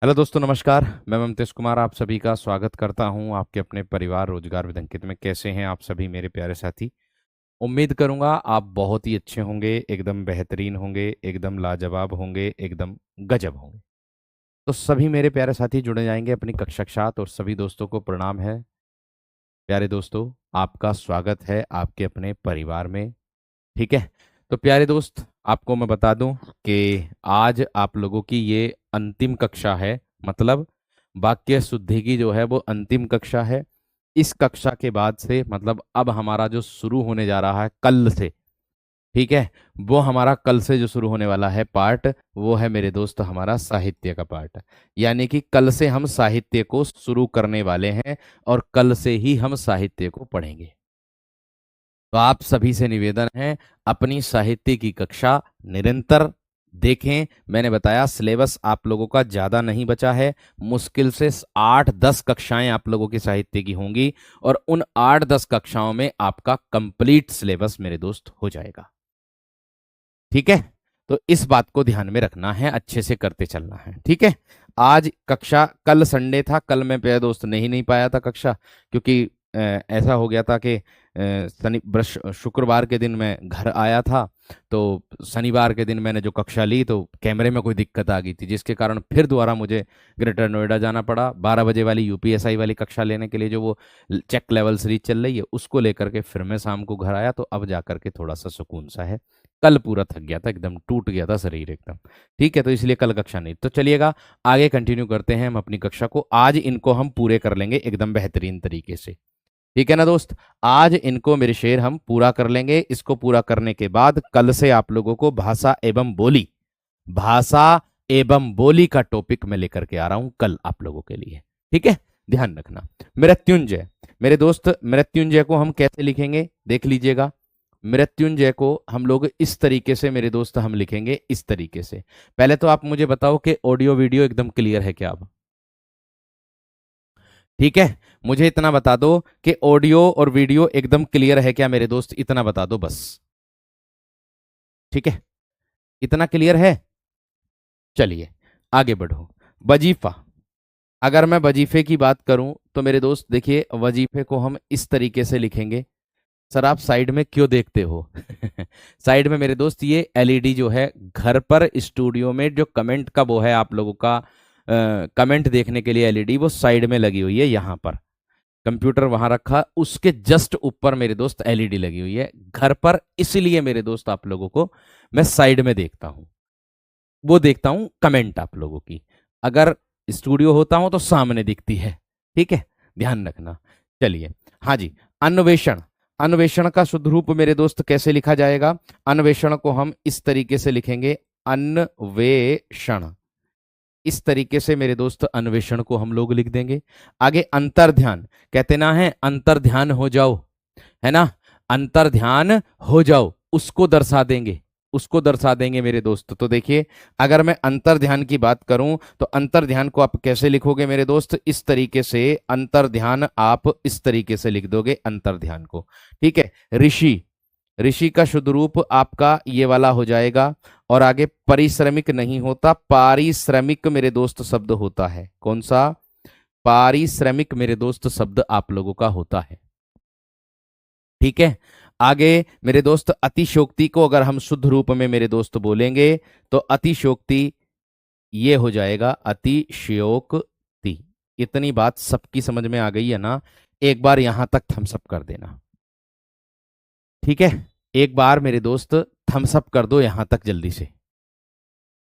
Hello दोस्तों, नमस्कार। मैं ममतेश कुमार आप सभी का स्वागत करता हूं आपके अपने परिवार रोजगार विद अंकित में। कैसे हैं आप सभी मेरे प्यारे साथी? उम्मीद करूंगा आप बहुत ही अच्छे होंगे, एकदम बेहतरीन होंगे, एकदम लाजवाब होंगे, एकदम गजब होंगे। तो सभी मेरे प्यारे साथी जुड़े जाएंगे अपनी कक्षा के साथ और सभी दोस्तों को प्रणाम है। प्यारे दोस्तों, आपका स्वागत है आपके अपने परिवार में। ठीक है। तो प्यारे दोस्त, आपको मैं बता दूं कि आज आप लोगों की ये अंतिम कक्षा है। मतलब वाक्य शुद्धि की जो है वो अंतिम कक्षा है। इस कक्षा के बाद से मतलब अब हमारा जो शुरू होने जा रहा है कल से, ठीक है, वो हमारा कल से जो शुरू होने वाला है पार्ट, वो है मेरे दोस्त हमारा साहित्य का पार्ट। यानी कि कल से हम साहित्य को शुरू करने वाले हैं और कल से ही हम साहित्य को पढ़ेंगे। तो आप सभी से निवेदन है, अपनी साहित्य की कक्षा निरंतर देखें। मैंने बताया सिलेबस आप लोगों का ज़्यादा नहीं बचा है। मुश्किल से 8-10 कक्षाएं आप लोगों की साहित्य की होंगी और उन 8-10 कक्षाओं में आपका कंप्लीट सिलेबस मेरे दोस्त हो जाएगा। ठीक है। तो इस बात को ध्यान में रखना है, अच्छे से करते चलना है। ठीक है। आज कक्षा, कल संडे था, कल मैं प्यारे दोस्त नहीं पाया था कक्षा, क्योंकि ऐसा हो गया था कि शुक्रवार के दिन मैं घर आया था। तो शनिवार के दिन मैंने जो कक्षा ली तो कैमरे में कोई दिक्कत आ गई थी, जिसके कारण फिर दोबारा मुझे ग्रेटर नोएडा जाना पड़ा 12 बजे वाली यूपीएसआई वाली कक्षा लेने के लिए, जो वो चेक लेवल सीरीज चल रही है उसको लेकर के फिर मैं शाम को घर आया। तो अब जाकर के थोड़ा सा सुकून सा है। कल पूरा थक गया था, एकदम टूट गया था शरीर एकदम। ठीक है, तो इसलिए कल कक्षा नहीं। तो चलिएगा आगे कंटिन्यू करते हैं हम अपनी कक्षा को। आज इनको हम पूरे कर लेंगे एकदम बेहतरीन तरीके से। ठीक है ना दोस्त? आज इनको मेरे शेर हम पूरा कर लेंगे। इसको पूरा करने के बाद कल से आप लोगों को भाषा एवं बोली का टॉपिक मैं लेकर के आ रहा हूं कल आप लोगों के लिए। ठीक है, ध्यान रखना। मृत्युंजय, मेरे दोस्त, मृत्युंजय को हम कैसे लिखेंगे देख लीजिएगा। मृत्युंजय को हम लोग इस तरीके से मेरे दोस्त हम लिखेंगे, इस तरीके से। पहले तो आप मुझे बताओ कि ऑडियो वीडियो एकदम क्लियर है क्या अब? ठीक है, मुझे इतना बता दो कि ऑडियो और वीडियो एकदम क्लियर है क्या मेरे दोस्त, इतना बता दो बस। ठीक है, इतना क्लियर है। चलिए आगे बढ़ो। वजीफा, अगर मैं वजीफे की बात करूं तो मेरे दोस्त देखिए, वजीफे को हम इस तरीके से लिखेंगे। सर आप साइड में क्यों देखते हो? साइड में मेरे दोस्त ये एलईडी जो है घर पर स्टूडियो में जो कमेंट का वो है आप लोगों का, कमेंट देखने के लिए एलईडी वो साइड में लगी हुई है। यहाँ पर कंप्यूटर वहां रखा, उसके जस्ट ऊपर मेरे दोस्त एलईडी लगी हुई है घर पर। इसलिए मेरे दोस्त आप लोगों को मैं साइड में देखता हूं, वो देखता हूं कमेंट आप लोगों की। अगर स्टूडियो होता हूं तो सामने दिखती है। ठीक है, ध्यान रखना। चलिए, हाँ जी। अन्वेषण, अन्वेषण का शुद्ध रूप मेरे दोस्त कैसे लिखा जाएगा? अन्वेषण को हम इस तरीके से लिखेंगे, अन्वेषण। इस तरीके से मेरे दोस्त अन्वेषण को हम लोग लिख देंगे। आगे अंतर्ध्यान, कहते ना है अंतर्ध्यान हो जाओ, है ना? अंतर्ध्यान हो जाओ, उसको दर्शा देंगे, उसको दर्शा देंगे मेरे दोस्त। तो देखिए, अगर मैं अंतर्ध्यान की बात करूं तो अंतर्ध्यान को आप कैसे लिखोगे मेरे दोस्त? इस तरीके से अंतर्ध्यान आप इस तरीके से लिख दोगे अंतर्ध्यान को। ठीक है। ऋषि, ऋषि का शुद्ध रूप आपका ये वाला हो जाएगा। और आगे परिश्रमिक नहीं होता, पारिश्रमिक मेरे दोस्त शब्द होता है। कौन सा? पारिश्रमिक मेरे दोस्त शब्द आप लोगों का होता है। ठीक है। आगे मेरे दोस्त अतिशोक्ति को अगर हम शुद्ध रूप में मेरे दोस्त बोलेंगे तो अतिशोक्ति ये हो जाएगा अतिशयोक्ति। इतनी बात सबकी समझ में आ गई है ना? एक बार यहां तक थम्स अप कर देना। ठीक है, एक बार मेरे दोस्त थम्स अप कर दो यहां तक, जल्दी से,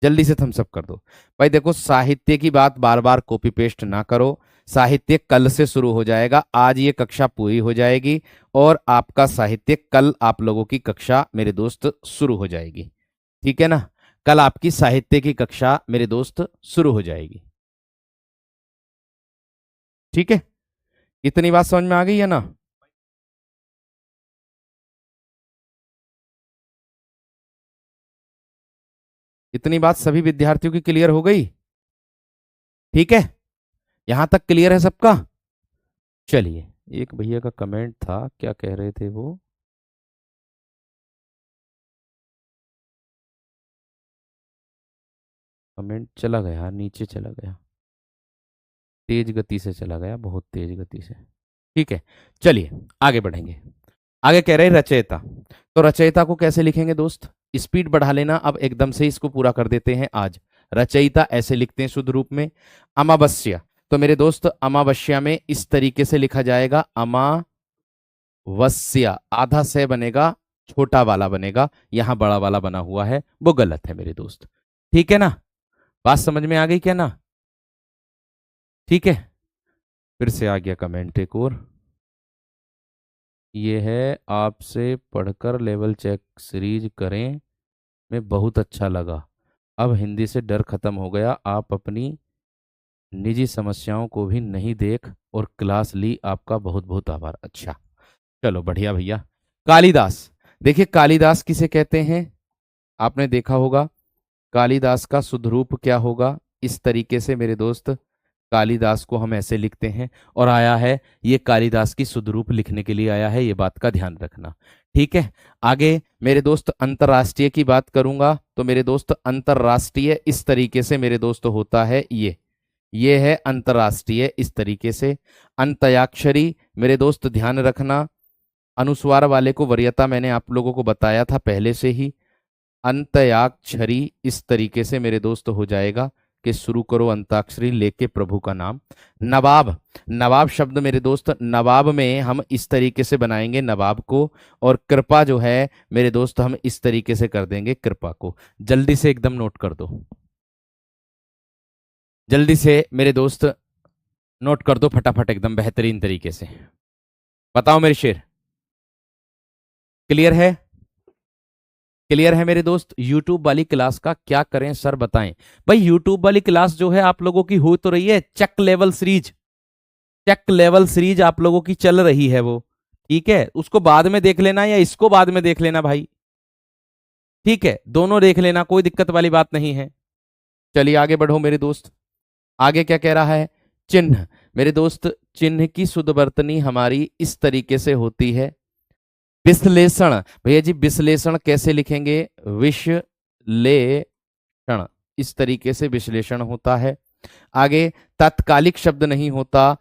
जल्दी से थम्स अप कर दो। भाई देखो, साहित्य की बात बार बार कॉपी पेस्ट ना करो। साहित्य कल से शुरू हो जाएगा, आज ये कक्षा पूरी हो जाएगी और आपका साहित्य कल आप लोगों की कक्षा मेरे दोस्त शुरू हो जाएगी। ठीक है ना? कल आपकी साहित्य की कक्षा मेरे दोस्त शुरू हो जाएगी। ठीक है, इतनी बात समझ में आ गई है ना? इतनी बात सभी विद्यार्थियों की क्लियर हो गई? ठीक है, यहां तक क्लियर है सबका? चलिए, एक भैया का कमेंट था, क्या कह रहे थे वो? कमेंट चला गया, नीचे चला गया। तेज गति से चला गया, बहुत तेज गति से। ठीक है, चलिए आगे बढ़ेंगे। आगे कह रहे हैं रचयिता। तो रचयिता को कैसे लिखेंगे दोस्त? स्पीड बढ़ा लेना, अब एकदम से इसको पूरा कर देते हैं आज। रचयिता ऐसे लिखते हैं शुद्ध रूप में। अमावस्या, तो मेरे दोस्त अमावस्या में इस तरीके से लिखा जाएगा, अमावस्या, आधा से बनेगा, छोटा वाला बनेगा, यहां बड़ा वाला बना हुआ है, वो गलत है मेरे दोस्त। ठीक है ना, बात समझ में आ गई क्या ना? ठीक है, फिर से आ गया कमेंट एक और, ये है आपसे पढ़कर लेवल चेक सीरीज करें में बहुत अच्छा लगा, अब हिंदी से डर खत्म हो गया, आप अपनी निजी समस्याओं को भी नहीं देख और क्लास ली, आपका बहुत बहुत आभार। अच्छा चलो बढ़िया भैया। कालिदास, देखिए कालिदास किसे कहते हैं, आपने देखा होगा। कालिदास का शुद्ध रूप क्या होगा? इस तरीके से मेरे दोस्त कालिदास को हम ऐसे लिखते हैं, और आया है ये कालिदास की शुद्ध रूप लिखने के लिए आया है, ये बात का ध्यान रखना। ठीक है, आगे मेरे दोस्त अंतर्राष्ट्रीय की बात करूंगा, तो मेरे दोस्त अंतर्राष्ट्रीय इस तरीके से मेरे दोस्त होता है, ये है अंतर्राष्ट्रीय इस तरीके से। अंत्याक्षरी मेरे दोस्त ध्यान रखना, अनुस्वार वाले को वरीयता मैंने आप लोगों को बताया था पहले से ही। अंत्याक्षरी इस तरीके से मेरे दोस्त हो जाएगा कि शुरू करो अंताक्षरी लेके प्रभु का नाम। नवाब, नवाब शब्द मेरे दोस्त, नवाब में हम इस तरीके से बनाएंगे नवाब को, और कृपा जो है मेरे दोस्त हम इस तरीके से कर देंगे कृपा को। जल्दी से एकदम नोट कर दो, जल्दी से मेरे दोस्त नोट कर दो फटाफट एकदम बेहतरीन तरीके से। बताओ मेरे शेर, क्लियर है? क्लियर है मेरे दोस्त? यूट्यूब वाली क्लास का क्या करें सर बताएं। भाई यूट्यूब वाली क्लास जो है आप लोगों की हो तो रही है, check level series, check level series आप लोगों की चल रही है वो, ठीक है, उसको बाद में देख लेना या इसको बाद में देख लेना भाई, ठीक है, दोनों देख लेना, कोई दिक्कत वाली बात नहीं है। चलिए आगे बढ़ो मेरे दोस्त, आगे क्या कह रहा है? चिन्ह, मेरे दोस्त चिन्ह की शुद्ध वर्तनी हमारी इस तरीके से होती है। विश्लेषण, भैया जी विश्लेषण कैसे लिखेंगे? विश्लेषण, इस तरीके से विश्लेषण होता है। आगे तात्कालिक शब्द नहीं होता,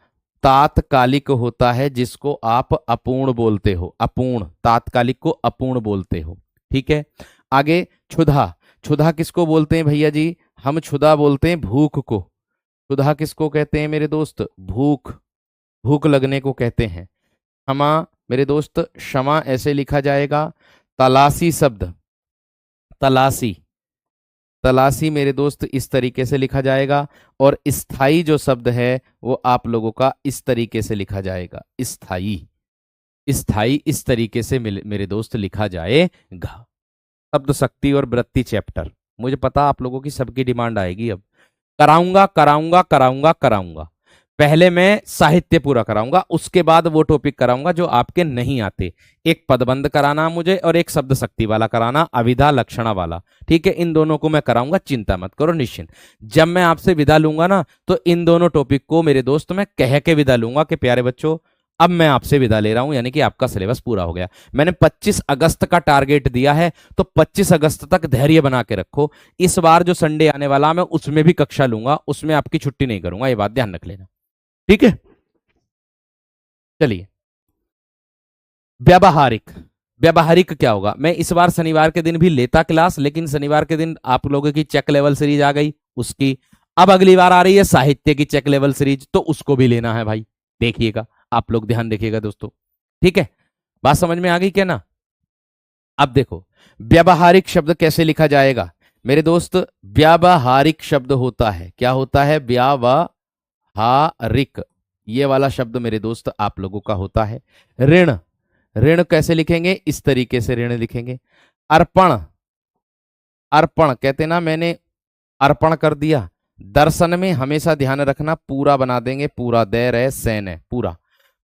तात्कालिक होता है, जिसको आप अपूर्ण बोलते हो, अपूर्ण, तात्कालिक को अपूर्ण बोलते हो। ठीक है, आगे क्षुधा, क्षुधा किसको बोलते हैं भैया जी? हम क्षुधा बोलते हैं भूख को। क्षुधा किसको कहते हैं मेरे दोस्त? भूख, भूख लगने को कहते हैं। क्षमा मेरे दोस्त, क्षमा ऐसे लिखा जाएगा। तलाशी शब्द, तलाशी, तलाशी मेरे दोस्त इस तरीके से लिखा जाएगा। और स्थाई जो शब्द है वो आप लोगों का इस तरीके से लिखा जाएगा, स्थाई, स्थाई इस तरीके से मेरे दोस्त लिखा जाएगा। शब्द शक्ति और वृत्ति चैप्टर, मुझे पता आप लोगों की सबकी डिमांड आएगी, अब कराऊंगा कराऊंगा कराऊंगा कराऊंगा। पहले मैं साहित्य पूरा कराऊंगा, उसके बाद वो टॉपिक कराऊंगा जो आपके नहीं आते। एक पदबंध कराना मुझे और एक शब्द शक्ति वाला कराना, अविधा लक्षणा वाला, ठीक है, इन दोनों को मैं कराऊंगा, चिंता मत करो निश्चिंत। जब मैं आपसे विदा लूंगा ना, तो इन दोनों टॉपिक को मेरे दोस्त मैं कह के विदा लूंगा कि प्यारे बच्चों अब मैं आपसे विदा ले रहा हूं, यानी कि आपका सिलेबस पूरा हो गया। मैंने 25 अगस्त का टारगेट दिया है, तो 25 अगस्त तक धैर्य बना के रखो। इस बार जो संडे आने वाला मैं उसमें भी कक्षा लूंगा, उसमें आपकी छुट्टी नहीं करूंगा, ये बात ध्यान रख लेना, ठीक है। चलिए व्यावहारिक, व्यावहारिक क्या होगा? मैं इस बार शनिवार के दिन भी लेता क्लास, लेकिन शनिवार के दिन आप लोगों की चेक लेवल सीरीज आ गई उसकी, अब अगली बार आ रही है साहित्य की चेक लेवल सीरीज, तो उसको भी लेना है भाई, देखिएगा आप लोग, ध्यान देखिएगा दोस्तों, ठीक है। बात समझ में आ गई क्या ना? अब देखो व्यावहारिक शब्द कैसे लिखा जाएगा मेरे दोस्त? व्यावहारिक शब्द होता है, क्या होता है? व्यावहारिक, ये वाला शब्द मेरे दोस्त आप लोगों का होता है। ऋण, ऋण कैसे लिखेंगे? इस तरीके से ऋण लिखेंगे। अर्पण, अर्पण कहते ना मैंने अर्पण कर दिया। दर्शन में हमेशा ध्यान रखना पूरा बना देंगे, पूरा दे रहे सैन है पूरा।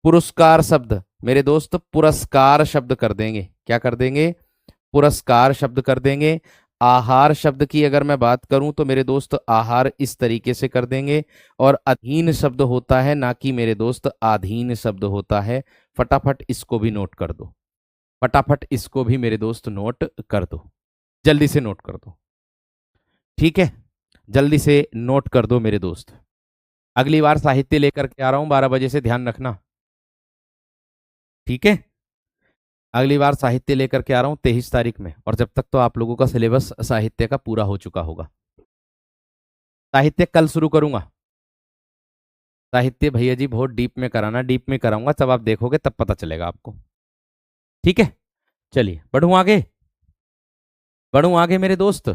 पुरस्कार शब्द मेरे दोस्त पुरस्कार शब्द कर देंगे, क्या कर देंगे? पुरस्कार शब्द कर देंगे। आहार शब्द की अगर मैं बात करूं तो मेरे दोस्त आहार इस तरीके से कर देंगे। और अधीन शब्द होता है, ना कि मेरे दोस्त आधीन शब्द होता है। फटाफट इसको भी नोट कर दो, फटाफट इसको भी मेरे दोस्त नोट कर दो, जल्दी से नोट कर दो, ठीक है, जल्दी से नोट कर दो मेरे दोस्त। अगली बार साहित्य लेकर के आ रहा हूं 12 बजे से, ध्यान रखना, ठीक है। अगली बार साहित्य लेकर के आ रहा हूं 23 तारीख में, और जब तक तो आप लोगों का सिलेबस साहित्य का पूरा हो चुका होगा। साहित्य कल शुरू करूंगा। साहित्य भैया जी बहुत डीप में कराना, डीप में कराऊंगा, तब आप देखोगे, तब पता चलेगा आपको, ठीक है। चलिए बढ़ूं आगे, बढ़ूं आगे मेरे दोस्त।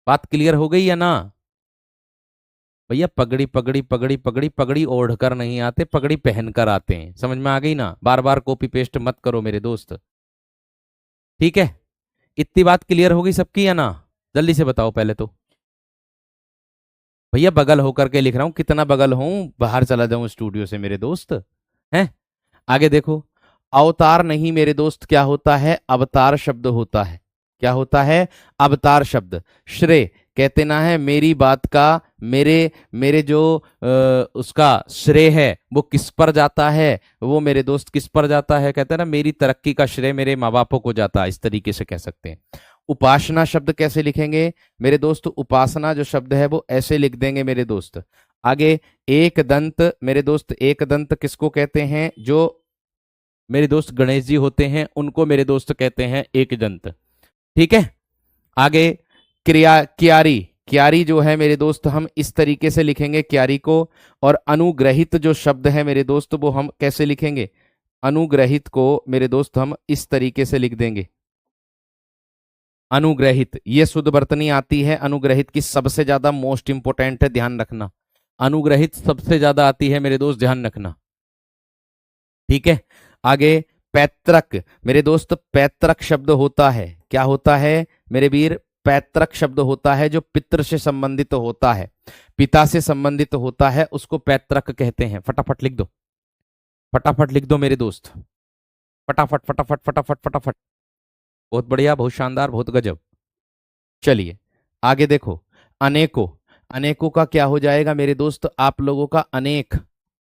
बात क्लियर हो गई या ना? भैया पगड़ी पगड़ी पगड़ी पगड़ी पगड़ी ओढ़ कर नहीं आते, पगड़ी पहन कर आते हैं, समझ में आ गई ना? बार बार कॉपी पेस्ट मत करो मेरे दोस्त, ठीक है। इतनी बात क्लियर होगी सबकी या ना? जल्दी से बताओ पहले तो। भैया बगल होकर के लिख रहा हूं, कितना बगल हूं, बाहर चला जाऊं स्टूडियो से मेरे दोस्त हैं। आगे देखो, अवतार नहीं मेरे दोस्त, क्या होता है? अवतार शब्द होता है। क्या होता है? अवतार शब्द। श्रेय कहते ना है मेरी बात का, मेरे मेरे जो उसका श्रेय है वो किस पर जाता है? वो मेरे दोस्त किस पर जाता है? कहते हैं ना मेरी तरक्की का श्रेय मेरे माँ बापों को जाता है, इस तरीके से कह सकते हैं। उपासना शब्द कैसे लिखेंगे मेरे दोस्त? उपासना जो शब्द है वो ऐसे लिख देंगे मेरे दोस्त। आगे एक दंत मेरे दोस्त, एक दंत किसको कहते हैं? जो मेरे दोस्त गणेश जी होते हैं उनको मेरे दोस्त कहते हैं एक दंत, ठीक है। आगे क्रिया, क्यारी, क्यारी जो है मेरे दोस्त हम इस तरीके से लिखेंगे क्यारी को। और अनुग्रहित जो शब्द है मेरे दोस्त वो हम कैसे लिखेंगे? अनुग्रहित को मेरे दोस्त हम इस तरीके से लिख देंगे, अनुग्रहित। ये शुद्ध वर्तनी आती है अनुग्रहित की, सबसे ज्यादा मोस्ट इंपोर्टेंट है, ध्यान रखना। अनुग्रहित सबसे ज्यादा आती है मेरे दोस्त, ध्यान रखना, ठीक है। आगे पैतृक मेरे दोस्त, पैतृक शब्द होता है, क्या होता है मेरे वीर? पैतृक शब्द होता है जो पितृ से संबंधित होता है, पिता से संबंधित होता है, उसको पैतृक कहते हैं। फटाफट लिख दो, फटाफट लिख दो मेरे दोस्त, फटाफट फटाफट फटाफट फटाफट। बहुत बढ़िया, बहुत शानदार, बहुत गजब। चलिए आगे देखो, अनेकों, अनेकों का क्या हो जाएगा मेरे दोस्त? आप लोगों का अनेक,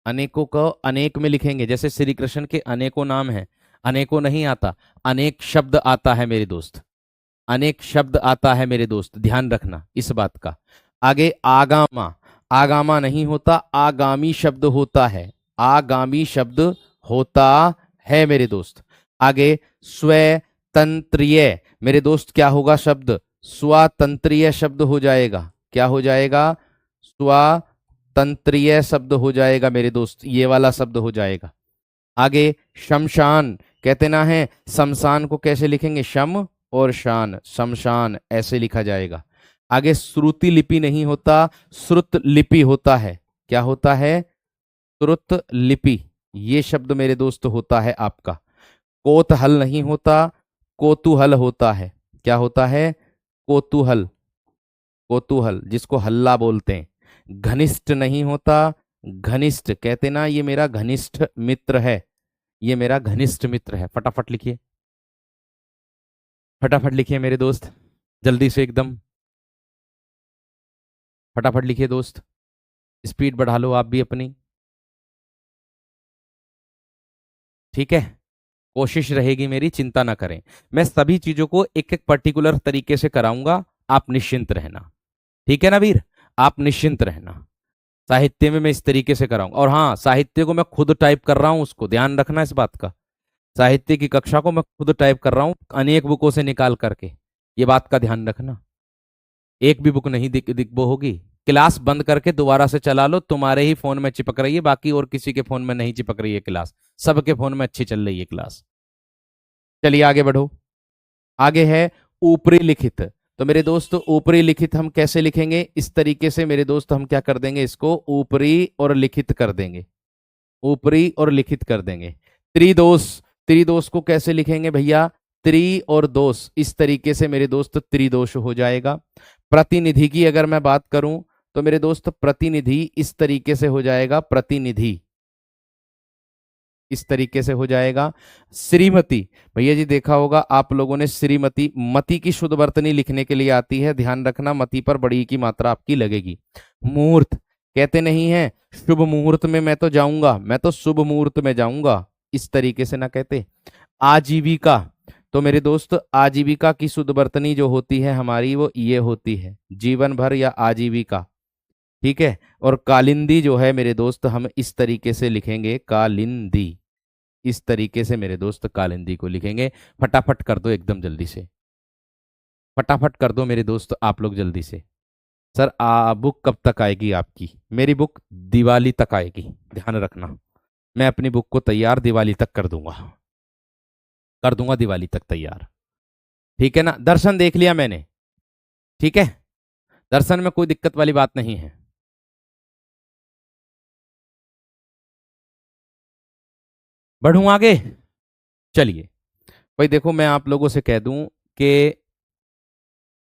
अनेकों को अनेक में लिखेंगे, जैसे श्री कृष्ण के अनेकों नाम हैं, अनेकों नहीं आता, अनेक शब्द आता है मेरे दोस्त, अनेक शब्द आता है मेरे दोस्त, ध्यान रखना इस बात का। आगे आगामा, आगामा नहीं होता, आगामी शब्द होता है, आगामी शब्द होता है मेरे दोस्त। आगे स्वतंत्रीय मेरे दोस्त क्या होगा शब्द? स्वातंत्रीय शब्द हो जाएगा, क्या हो जाएगा? स्वातंत्रीय शब्द हो जाएगा मेरे दोस्त, ये वाला शब्द हो जाएगा। आगे शमशान कहते ना है, शमशान को कैसे लिखेंगे? शम और शान, शमशान ऐसे लिखा जाएगा। आगे श्रुति लिपि नहीं होता, श्रुत लिपि होता है, क्या होता है? श्रुत लिपि, ये शब्द मेरे दोस्त होता है आपका। कोतहल नहीं होता, कोतूहल होता है, क्या होता है? कोतूहल, कोतूहल जिसको हल्ला बोलते हैं। घनिष्ठ नहीं होता, घनिष्ठ कहते ना ये मेरा घनिष्ठ मित्र है, ये मेरा घनिष्ठ मित्र है। फटाफट लिखिए, फटाफट लिखिए मेरे दोस्त, जल्दी से एकदम फटाफट लिखिए दोस्त, स्पीड बढ़ा लो आप भी अपनी, ठीक है। कोशिश रहेगी मेरी, चिंता ना करें, मैं सभी चीजों को एक एक पर्टिकुलर तरीके से कराऊंगा, आप निश्चिंत रहना, ठीक है ना वीर? आप निश्चिंत रहना। साहित्य में मैं इस तरीके से कराऊंगा, और हाँ साहित्य को मैं खुद टाइप कर रहा हूं, उसको ध्यान रखना इस बात का। साहित्य की कक्षा को मैं खुद टाइप कर रहा हूं अनेक बुकों से निकाल करके, ये बात का ध्यान रखना। एक भी बुक नहीं दिख दिख वो होगी। क्लास बंद करके दोबारा से चला लो, तुम्हारे ही फोन में चिपक रही है, बाकी और किसी के फोन में नहीं चिपक रही है क्लास, सबके फोन में अच्छी चल रही है क्लास। चलिए आगे बढ़ो। आगे है ऊपरी लिखित, तो मेरे दोस्त ऊपरी लिखित हम कैसे लिखेंगे? इस तरीके से मेरे दोस्त हम क्या कर देंगे, इसको ऊपरी और लिखित कर देंगे, ऊपरी और लिखित कर देंगे। त्रिदोष, त्रिदोष को कैसे लिखेंगे भैया? त्रि और दोष, इस तरीके से मेरे दोस्त त्रिदोष हो जाएगा। प्रतिनिधि की अगर मैं बात करूं तो मेरे दोस्त प्रतिनिधि इस तरीके से हो जाएगा, प्रतिनिधि इस तरीके से हो जाएगा। श्रीमती, भैया जी देखा होगा आप लोगों ने श्रीमती, मती की शुद्ध वर्तनी लिखने के लिए आती है, ध्यान रखना, मती पर बड़ी की मात्रा आपकी लगेगी। मुहूर्त कहते नहीं है शुभ मुहूर्त में मैं तो जाऊंगा, मैं तो शुभ मुहूर्त में जाऊंगा, इस तरीके से ना कहते। आजीविका, तो मेरे दोस्त आजीविका की शुद्ध वर्तनी जो होती है हमारी वो ये होती है, जीवन भर या आजीविका, ठीक है। और कालिंदी जो है मेरे दोस्त हम इस तरीके से लिखेंगे, कालिंदी। इस तरीके से मेरे दोस्त कालिंदी को लिखेंगे। फटाफट कर दो एकदम जल्दी से, फटाफट कर दो मेरे दोस्त आप लोग जल्दी से। सर बुक कब तक आएगी आपकी? मेरी बुक दिवाली तक आएगी, ध्यान रखना। मैं अपनी बुक को तैयार दिवाली तक कर दूंगा, कर दूंगा दिवाली तक तैयार। ठीक है ना? दर्शन देख लिया मैंने, ठीक है। दर्शन में कोई दिक्कत वाली बात नहीं है। बढ़ूं आगे? चलिए भाई, देखो मैं आप लोगों से कह दूं कि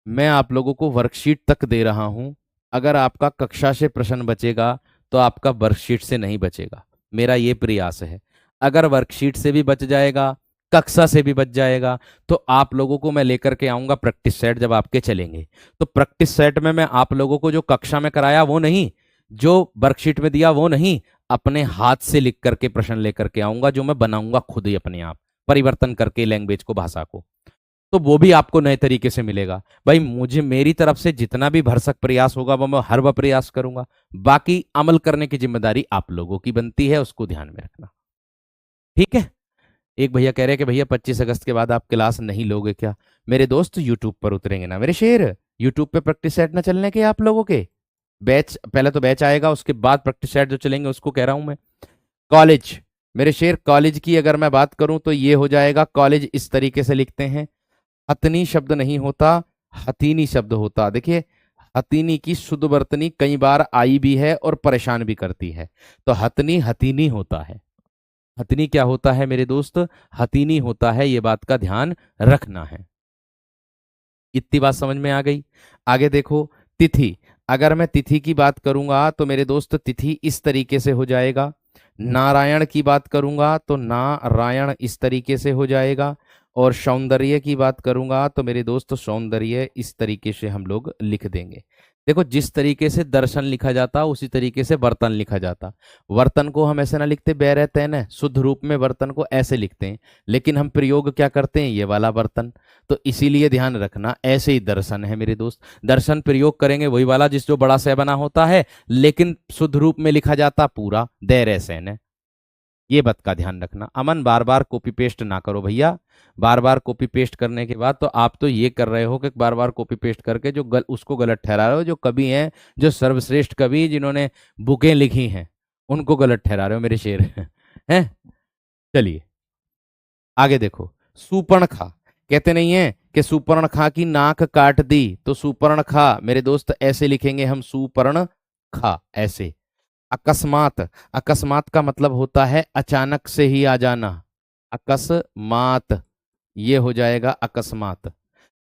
मैं आप लोगों को वर्कशीट तक दे रहा हूं। अगर आपका कक्षा से प्रश्न बचेगा तो आपका वर्कशीट से नहीं बचेगा, मेरा ये प्रयास है। अगर वर्कशीट से भी बच जाएगा, कक्षा से भी बच जाएगा, तो आप लोगों को मैं लेकर के आऊंगा प्रैक्टिस सेट जब आपके चलेंगे। तो प्रैक्टिस सेट में मैं आप लोगों को जो कक्षा में कराया वो नहीं, जो वर्कशीट में दिया वो नहीं, अपने हाथ से लिख करके प्रश्न लेकर के आऊंगा, जो मैं बनाऊंगा खुद ही अपने आप, परिवर्तन करके लैंग्वेज को, भाषा को। तो वो भी आपको नए तरीके से मिलेगा। भाई मुझे मेरी तरफ से जितना भी भरसक प्रयास होगा वो मैं हर वह प्रयास करूंगा। बाकी अमल करने की जिम्मेदारी आप लोगों की बनती है, उसको ध्यान में रखना। ठीक है। एक भैया कह रहे हैं कि भैया 25 अगस्त के बाद आप क्लास नहीं लोगे क्या? मेरे दोस्त यूट्यूब पर उतरेंगे ना मेरे शेर, यूट्यूब पे प्रैक्टिस सेट ना चलने के आप लोगों के। बैच पहले तो बैच आएगा, उसके बाद प्रैक्टिस सेट जो चलेंगे उसको कह रहा हूं मैं। कॉलेज मेरे शेर, कॉलेज की अगर मैं बात करूं तो ये हो जाएगा, कॉलेज इस तरीके से लिखते हैं। हथनी शब्द नहीं होता, हथीनी शब्द होता। देखिए हथीनी की शुद्ध वर्तनी कई बार आई भी है और परेशान भी करती है। तो हथनी हथीनी होता है। हथनी क्या होता है मेरे दोस्त? हथीनी होता है, ये बात का ध्यान रखना है। इतनी बात समझ में आ गई? आगे देखो, तिथि। अगर मैं तिथि की बात करूंगा तो मेरे दोस्त तिथि इस तरीके से हो जाएगा। नारायण की बात करूंगा तो नारायण इस तरीके से हो जाएगा। और सौंदर्य की बात करूंगा तो मेरे दोस्त सौंदर्य इस तरीके से हम लोग लिख देंगे। देखो जिस तरीके से दर्शन लिखा जाता उसी तरीके से बर्तन लिखा जाता। वर्तन को हम ऐसे ना लिखते बैर तैन, शुद्ध रूप में वर्तन को ऐसे लिखते हैं, लेकिन हम प्रयोग क्या करते हैं, ये वाला बर्तन। तो इसीलिए ध्यान रखना, ऐसे ही दर्शन है मेरे दोस्त। दर्शन प्रयोग करेंगे वही वाला जिस जो बड़ा से बना होता है, लेकिन शुद्ध रूप में लिखा जाता पूरा दैर सैन है। ये बात का ध्यान रखना। अमन बार बार कॉपी पेस्ट ना करो भैया। बार बार कॉपी पेस्ट करने के बाद तो आप तो ये कर रहे हो कि बार बार कॉपी पेस्ट करके उसको गलत ठहरा रहे हो। जो कवि हैं, जो सर्वश्रेष्ठ कवि जिन्होंने बुकें लिखी हैं, उनको गलत ठहरा रहे हो मेरे शेर हैं। चलिए आगे देखो, सुपर्णखा। कहते नहीं है कि सुपर्णखा की नाक काट दी, तो सुपर्णखा मेरे दोस्त ऐसे लिखेंगे हम, सुपर्णखा ऐसे। अकस्मात, अकस्मात का मतलब होता है अचानक से ही आ जाना, अकस्मात, ये हो जाएगा अकस्मात।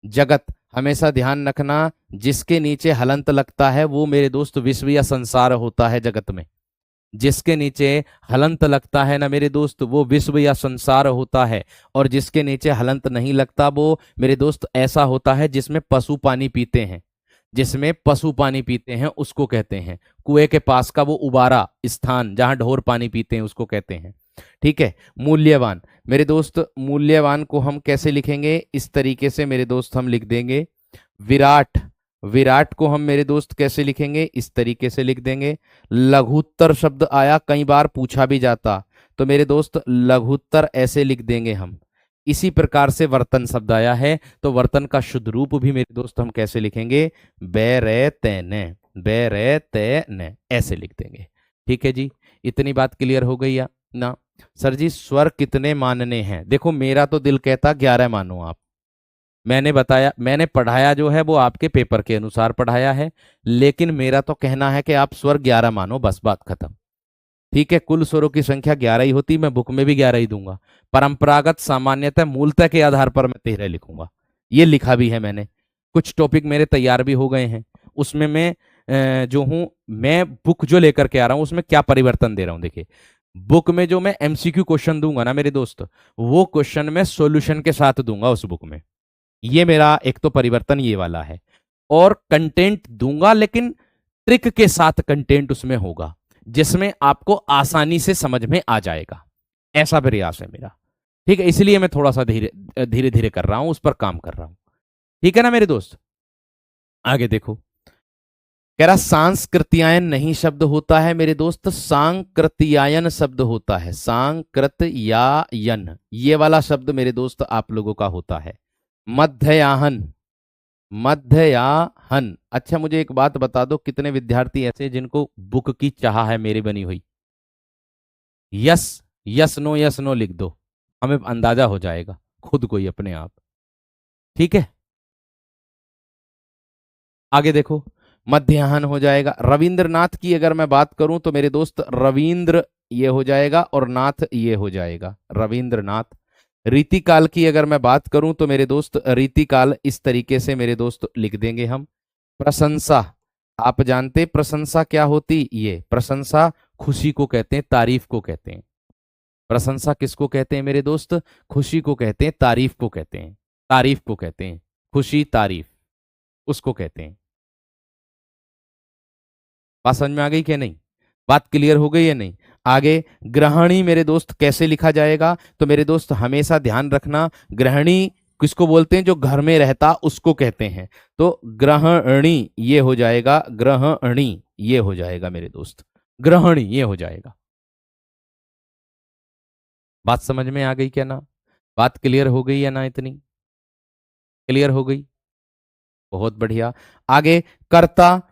जगत, हमेशा ध्यान रखना, जिसके नीचे हलंत लगता है वो मेरे दोस्त विश्व या संसार होता है जगत में। जिसके नीचे हलंत लगता है ना मेरे दोस्त, वो विश्व या संसार होता है। और जिसके नीचे हलंत नहीं लगता वो मेरे दोस्त ऐसा होता है जिसमें पशु पानी पीते हैं। जिसमें पशु पानी पीते हैं उसको कहते हैं, कुएं के पास का वो उबारा स्थान जहां ढोर पानी पीते हैं उसको कहते हैं। ठीक है। मूल्यवान मेरे दोस्त, मूल्यवान को हम कैसे लिखेंगे, इस तरीके से मेरे दोस्त हम लिख देंगे। विराट, विराट को हम मेरे दोस्त कैसे लिखेंगे, इस तरीके से लिख देंगे। लघुत्तर शब्द आया, कई बार पूछा भी जाता, तो मेरे दोस्त लघुत्तर ऐसे लिख देंगे हम। इसी प्रकार से वर्तन शब्द आया है, तो वर्तन का शुद्ध रूप भी मेरे दोस्त हम कैसे लिखेंगे, बैरेतैने, बैरेतैने ऐसे लिख देंगे। ठीक है जी, इतनी बात क्लियर हो गई या ना? सर जी स्वर कितने मानने हैं? देखो मेरा तो दिल कहता 11 मानो आप। मैंने बताया, मैंने पढ़ाया जो है वो आपके पेपर के अनुसार पढ़ाया है, लेकिन मेरा तो कहना है कि आप स्वर 11 मानो, बस बात खत्म। ठीक है, कुल स्वरों की संख्या 11 ही होती, मैं बुक में भी 11 ही दूंगा। परंपरागत सामान्यतः मूलतः के आधार पर मैं 13 लिखूंगा, ये लिखा भी है मैंने। कुछ टॉपिक मेरे तैयार भी हो गए हैं, उसमें मैं जो हूं, मैं बुक जो लेकर के आ रहा हूं उसमें क्या परिवर्तन दे रहा हूं। देखिए बुक में जो मैं एमसीक्यू क्वेश्चन दूंगा ना मेरे दोस्त, वो क्वेश्चन मैं सॉल्यूशन के साथ दूंगा उस बुक में। ये मेरा एक तो परिवर्तन ये वाला है। और कंटेंट दूंगा लेकिन ट्रिक के साथ कंटेंट उसमें होगा, जिसमें आपको आसानी से समझ में आ जाएगा, ऐसा प्रयास है मेरा। ठीक है, इसलिए मैं थोड़ा सा धीरे धीरे धीरे कर रहा हूं, उस पर काम कर रहा हूं। ठीक है ना मेरे दोस्त? आगे देखो, कह रहा सांस्कृत्यायन नहीं शब्द होता है मेरे दोस्त, सांकृत्यायन शब्द होता है, सांकृत्यायन ये वाला शब्द मेरे दोस्त आप लोगों का होता है। मध्ययाहन, मध्ययाहन। अच्छा मुझे एक बात बता दो, कितने विद्यार्थी ऐसे जिनको बुक की चाह है मेरी बनी हुई? यस, यस नो लिख दो, हमें अंदाजा हो जाएगा खुद को ही अपने आप। ठीक है, आगे देखो, मध्याह्न हो जाएगा। रविंद्रनाथ की अगर मैं बात करूं तो मेरे दोस्त रविंद्र ये हो जाएगा और नाथ ये हो जाएगा, रविंद्रनाथ। रीतिकाल की अगर मैं बात करूं तो मेरे दोस्त रीतिकाल इस तरीके से मेरे दोस्त लिख देंगे हम। प्रशंसा, आप जानते प्रशंसा क्या होती? ये प्रशंसा खुशी को कहते हैं, तारीफ को कहते हैं। प्रशंसा किसको कहते हैं मेरे दोस्त? खुशी को कहते हैं, तारीफ को कहते हैं, तारीफ को कहते हैं, खुशी तारीफ उसको कहते हैं। बात समझ में आ गई क्या नहीं? बात क्लियर हो गई या नहीं? आगे ग्रहणी मेरे दोस्त कैसे लिखा जाएगा? तो मेरे दोस्त हमेशा ध्यान रखना, ग्रहणी किसको बोलते हैं? जो घर में रहता उसको कहते हैं। तो ग्रहणी ये हो जाएगा, ग्रहणी ये हो जाएगा मेरे दोस्त, ग्रहणी ये हो जाएगा। बात समझ में आ गई क्या ना? बात क्लियर हो गई या ना? इतनी क्लियर हो गई? बहुत बढ़िया। आगे कर्ता,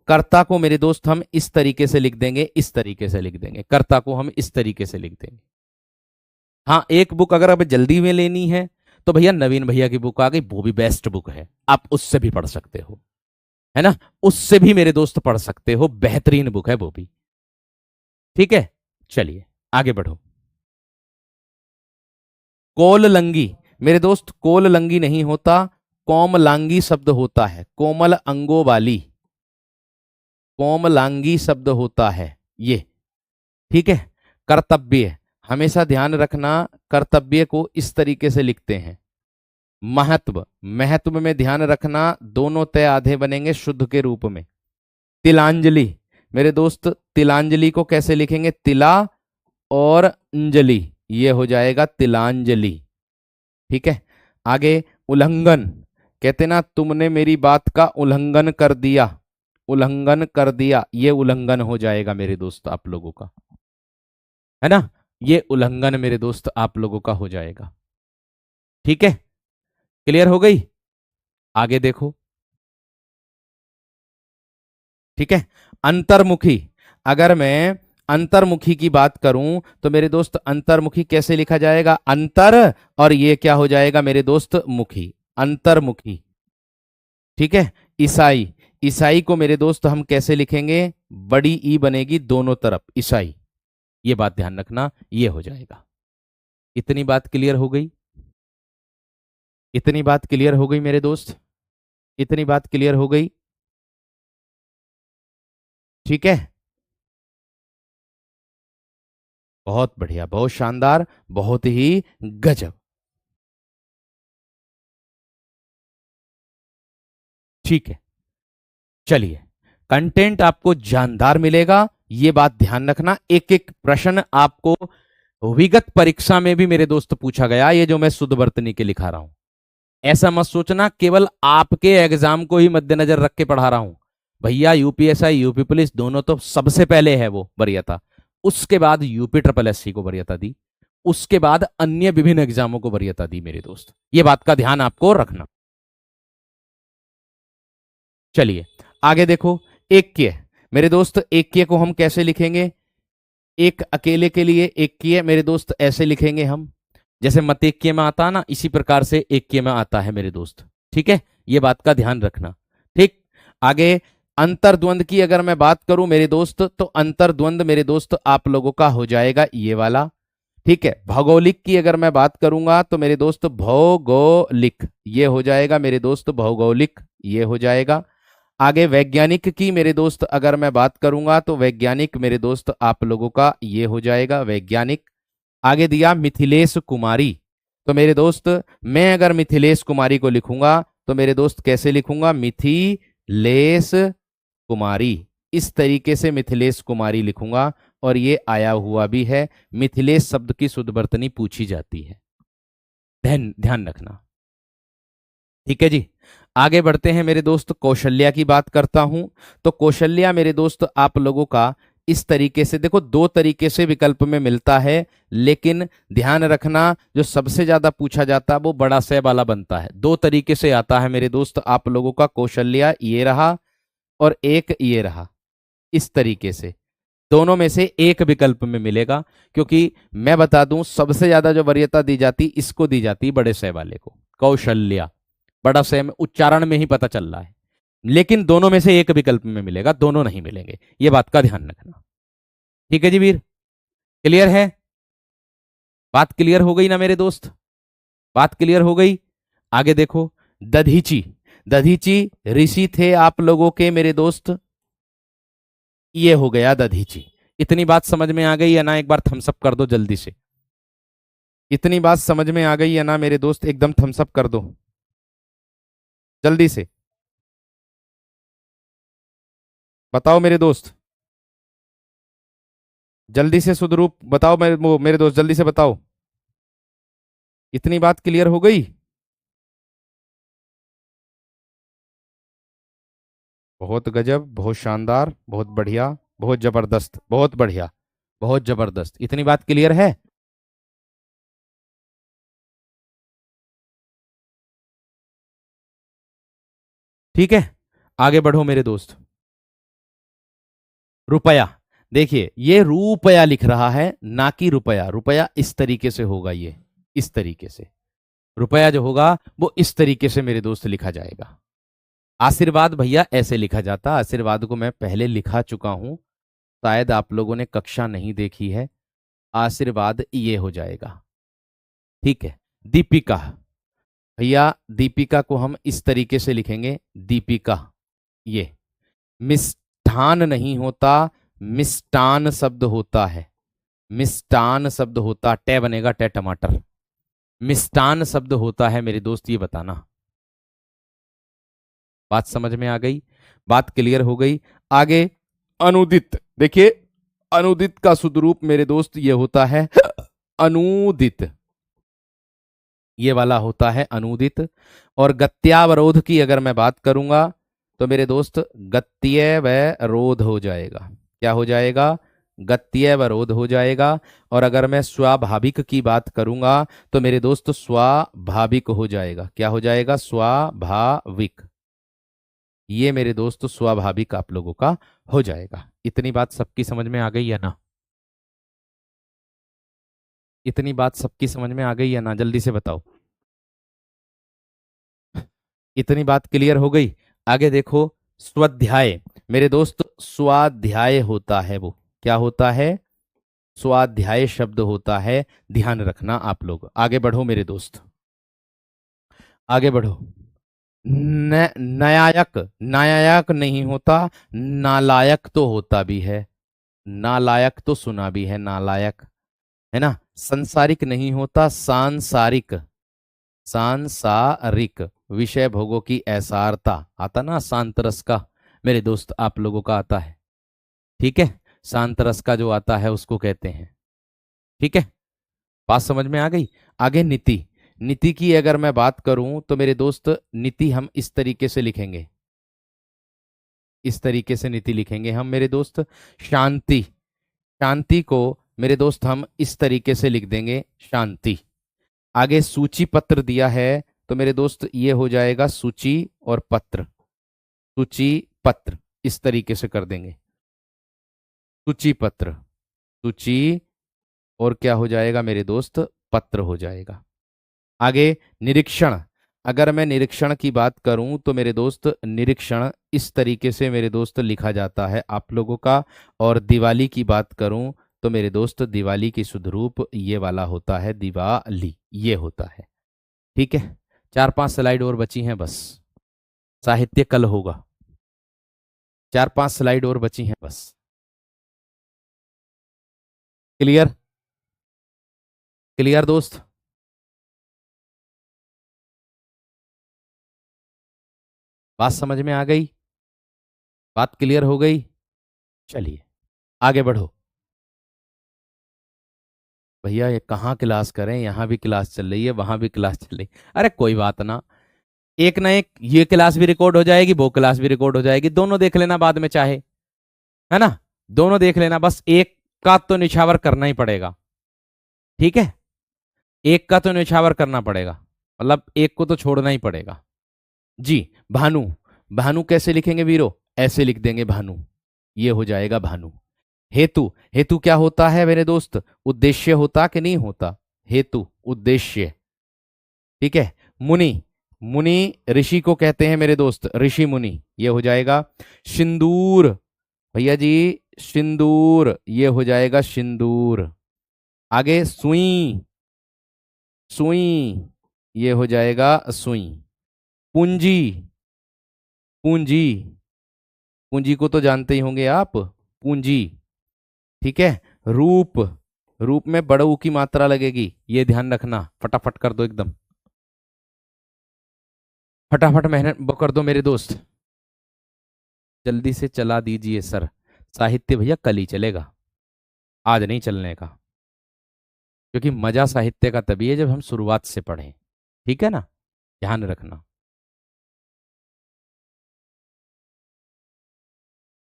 कर्ता को मेरे दोस्त हम इस तरीके से लिख देंगे, इस तरीके से लिख देंगे, कर्ता को हम इस तरीके से लिख देंगे। हाँ, एक बुक अगर अब जल्दी में लेनी है तो भैया नवीन भैया की बुक आ गई, वो भी बेस्ट बुक है, आप उससे भी पढ़ सकते हो, है ना, उससे भी मेरे दोस्त पढ़ सकते हो, बेहतरीन बुक है वो भी। ठीक है, चलिए आगे बढ़ो। कोललंगी मेरे दोस्त, कोललंगी नहीं होता, कोमलांगी शब्द होता है, कोमल अंगों वाली, कोमलांगी शब्द होता है ये। ठीक है, कर्तव्य हमेशा ध्यान रखना, कर्तव्य को इस तरीके से लिखते हैं। महत्व, महत्व में ध्यान रखना, दोनों तय आधे बनेंगे शुद्ध के रूप में। तिलांजलि मेरे दोस्त, तिलांजलि को कैसे लिखेंगे? तिला और अंजलि ये हो जाएगा तिलांजलि। ठीक है, आगे उल्लंघन, कहते ना तुमने मेरी बात का उल्लंघन कर दिया, उल्लंघन कर दिया, ये उल्लंघन हो जाएगा मेरे दोस्त आप लोगों का, है ना, ये उल्लंघन मेरे दोस्त आप लोगों का हो जाएगा। ठीक है, क्लियर हो गई? आगे देखो। ठीक है, अंतर्मुखी, अगर मैं अंतर्मुखी की बात करूं तो मेरे दोस्त अंतर्मुखी कैसे लिखा जाएगा? अंतर और ये क्या हो जाएगा मेरे दोस्त? मुखी, अंतर्मुखी। ठीक है, ईसाई, ईसाई को मेरे दोस्त हम कैसे लिखेंगे? बड़ी ई बनेगी दोनों तरफ, ईसाई, ये बात ध्यान रखना, ये हो जाएगा। इतनी बात क्लियर हो गई? इतनी बात क्लियर हो गई मेरे दोस्त? इतनी बात क्लियर हो गई? ठीक है, बहुत बढ़िया, बहुत शानदार, बहुत ही गजब। ठीक है, चलिए, कंटेंट आपको जानदार मिलेगा, ये बात ध्यान रखना। एक एक प्रश्न आपको विगत परीक्षा में भी मेरे दोस्त पूछा गया, ये जो मैं शुद्ध वर्तनी के लिखा रहा हूं, ऐसा मत सोचना केवल आपके एग्जाम को ही मद्देनजर रख के पढ़ा रहा हूं। भैया यूपीएसआई यूपी पुलिस दोनों तो सबसे पहले है वो वरीयता, उसके बाद यूपी ट्रिपल एससी को वरीयता दी, उसके बाद अन्य विभिन्न एग्जामों को वरीयता दी मेरे दोस्त, ये बात का ध्यान आपको रखना। चलिए आगे देखो, एक मेरे दोस्त, एक को हम कैसे लिखेंगे? एक अकेले के लिए एक मेरे दोस्त ऐसे लिखेंगे हम, जैसे मतेक्य में आता ना, इसी प्रकार से एक में आता है मेरे दोस्त। ठीक है, ये बात का ध्यान रखना। ठीक, आगे अंतर्द्वंद की अगर मैं बात करूं मेरे दोस्त, तो अंतर्द्वंद मेरे दोस्त आप लोगों का हो जाएगा ये वाला। ठीक है, भौगोलिक की अगर मैं बात करूंगा तो मेरे दोस्त भौगोलिक ये हो जाएगा मेरे दोस्त, भौगोलिक ये हो जाएगा। आगे वैज्ञानिक की मेरे दोस्त अगर मैं बात करूंगा तो वैज्ञानिक मेरे दोस्त आप लोगों का ये हो जाएगा, वैज्ञानिक। आगे दिया मिथिलेश कुमारी, तो मेरे दोस्त मैं अगर मिथिलेश कुमारी को लिखूंगा तो मेरे दोस्त कैसे लिखूंगा? मिथिलेश कुमारी, इस तरीके से मिथिलेश कुमारी लिखूंगा, और ये आया हुआ भी है। मिथिलेश शब्द की शुद्ध वर्तनी पूछी जाती है, ध्यान ध्यान रखना। ठीक है जी, आगे बढ़ते हैं मेरे दोस्त, कौशल्या की बात करता हूं। तो कौशल्या मेरे दोस्त आप लोगों का इस तरीके से देखो, दो तरीके से विकल्प में मिलता है, लेकिन ध्यान रखना जो सबसे ज्यादा पूछा जाता है वो बड़ा से वाला बनता है। दो तरीके से आता है मेरे दोस्त आप लोगों का, कौशल्या ये रहा और एक ये रहा, इस तरीके से दोनों में से एक विकल्प में मिलेगा। क्योंकि मैं बता दूं सबसे ज्यादा जो वरीयता दी जाती इसको दी जाती बड़े से वाले को, कौशल्या। बड़ा से में उच्चारण में ही पता चल रहा है, लेकिन दोनों में से एक विकल्प में मिलेगा, दोनों नहीं मिलेंगे, ये बात का ध्यान रखना। ठीक है जी वीर, क्लियर है? बात क्लियर हो गई ना मेरे दोस्त? बात क्लियर हो गई? आगे देखो, दधीची। दधीची ऋषि थे आप लोगों के मेरे दोस्त, ये हो गया दधीची। इतनी बात समझ में आ गई है ना? एक बार थम्सअप कर दो जल्दी से। इतनी बात समझ में आ गई है ना मेरे दोस्त? एकदम थम्सअप कर दो जल्दी से, बताओ मेरे दोस्त, जल्दी से शुद्ध रूप बताओ मेरे दोस्त, जल्दी से बताओ। इतनी बात क्लियर हो गई? बहुत गजब, बहुत शानदार, बहुत बढ़िया, बहुत जबरदस्त, बहुत बढ़िया, बहुत जबरदस्त। इतनी बात क्लियर है? ठीक है, आगे बढ़ो मेरे दोस्त। रुपया, देखिए ये रुपया लिख रहा है ना कि रुपया। रुपया इस तरीके से होगा, ये इस तरीके से रुपया जो होगा वो इस तरीके से मेरे दोस्त लिखा जाएगा। आशीर्वाद भैया ऐसे लिखा जाता, आशीर्वाद को मैं पहले लिखा चुका हूं, शायद आप लोगों ने कक्षा नहीं देखी है। आशीर्वाद ये हो जाएगा। ठीक है, दीपिका भैया, दीपिका को हम इस तरीके से लिखेंगे, दीपिका। ये मिष्ठान नहीं होता, मिष्टान शब्द होता है। मिष्टान शब्द होता, टे बनेगा, टे टमाटर। मिष्टान शब्द होता है मेरे दोस्त, ये बताना। बात समझ में आ गई? बात क्लियर हो गई? आगे अनुदित, देखिए अनुदित का शुद्ध रूप मेरे दोस्त ये होता है अनुदित, ये वाला होता है अनुदित। और गत्यावरोध की अगर मैं बात करूंगा तो मेरे दोस्त गत्यवरोध हो जाएगा। क्या हो जाएगा? गत्यवरोध हो जाएगा। और अगर मैं स्वाभाविक की बात करूंगा तो मेरे दोस्त स्वाभाविक हो जाएगा। क्या हो जाएगा? स्वाभाविक। ये मेरे दोस्त स्वाभाविक आप लोगों का हो जाएगा। इतनी बात सबकी समझ में आ गई है ना? इतनी बात सबकी समझ में आ गई है ना? जल्दी से बताओ। इतनी बात क्लियर हो गई? आगे देखो, स्वाध्याय मेरे दोस्त, स्वाध्याय होता है वो। क्या होता है? स्वाध्याय शब्द होता है, ध्यान रखना आप लोग। आगे बढ़ो मेरे दोस्त, आगे बढ़ो। न्यायक, न्यायक नहीं होता, नालायक तो होता भी है। नालायक तो सुना भी है, नालायक, है ना। संसारिक नहीं होता, सांसारिक। सांसारिक विषय भोगों की ऐसारता आता ना, शांत रस का मेरे दोस्त आप लोगों का आता है। ठीक है, शांत रस का जो आता है उसको कहते हैं। ठीक है, बात समझ में आ गई? आगे नीति। नीति की अगर मैं बात करूं तो मेरे दोस्त नीति हम इस तरीके से लिखेंगे, इस तरीके से नीति लिखेंगे हम मेरे दोस्त। शांति, शांति को मेरे दोस्त हम इस तरीके से लिख देंगे, शांति। आगे सूची पत्र दिया है तो मेरे दोस्त ये हो जाएगा सूची और पत्र, सूची पत्र, इस तरीके से कर देंगे, सूची पत्र। सूची और क्या हो जाएगा मेरे दोस्त? पत्र हो जाएगा। आगे निरीक्षण, अगर मैं निरीक्षण की बात करूं तो मेरे दोस्त निरीक्षण इस तरीके से मेरे दोस्त लिखा जाता है आप लोगों का। और दिवाली की बात करूं तो मेरे दोस्त दिवाली की शुद्ध रूप ये वाला होता है, दिवाली, ये होता है। ठीक है, 4-5 स्लाइड और बची हैं बस, साहित्य कल होगा। 4-5 स्लाइड और बची हैं बस। क्लियर? क्लियर दोस्त? बात समझ में आ गई? बात क्लियर हो गई? चलिए आगे बढ़ो। भैया ये कहाँ क्लास करें, यहाँ भी क्लास चल रही है, वहां भी क्लास चल रही है। अरे कोई बात ना, एक ना एक ये क्लास भी रिकॉर्ड हो जाएगी, वो क्लास भी रिकॉर्ड हो जाएगी, दोनों देख लेना बाद में चाहे, है ना, दोनों देख लेना, बस एक का तो निछावर करना ही पड़ेगा। ठीक है, एक का तो निछावर करना पड़ेगा, मतलब एक को तो छोड़ना ही पड़ेगा। जी, भानु, भानु कैसे लिखेंगे वीरो, ऐसे लिख देंगे भानु, ये हो जाएगा भानु। हेतु, हेतु क्या होता है मेरे दोस्त, उद्देश्य होता कि नहीं होता, हेतु उद्देश्य। ठीक है, मुनि, मुनि ऋषि को कहते हैं मेरे दोस्त, ऋषि मुनि, ये हो जाएगा। सिंदूर, भैया जी सिंदूर, ये हो जाएगा सिंदूर। आगे सुई, सुई, ये हो जाएगा सुई। पूंजी, पूंजी, पूंजी को तो जानते ही होंगे आप, पूंजी। ठीक है, रूप, रूप में बड़ऊ की मात्रा लगेगी, ये ध्यान रखना, फटाफट कर दो एकदम, फटाफट मेहनत कर दो मेरे दोस्त, जल्दी से चला दीजिए सर। साहित्य भैया कल ही चलेगा, आज नहीं चलने का, क्योंकि मजा साहित्य का तभी है जब हम शुरुआत से पढ़ें। ठीक है ना, ध्यान रखना।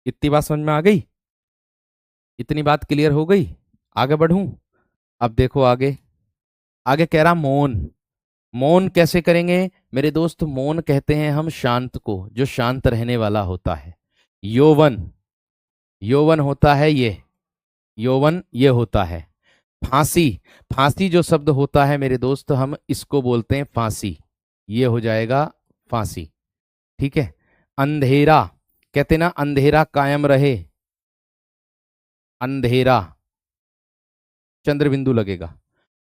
इतनी बात समझ में आ गई, इतनी बात क्लियर हो गई, आगे बढ़ूं। अब देखो आगे, आगे कह रहा मौन, मौन कैसे करेंगे मेरे दोस्त, मौन कहते हैं हम शांत को, जो शांत रहने वाला होता है। यौवन, यौवन होता है ये, यौवन ये होता है। फांसी, फांसी जो शब्द होता है मेरे दोस्त, हम इसको बोलते हैं फांसी, ये हो जाएगा फांसी। ठीक है, अंधेरा, कहते ना अंधेरा कायम रहे, अंधेरा, चंद्र बिंदु लगेगा।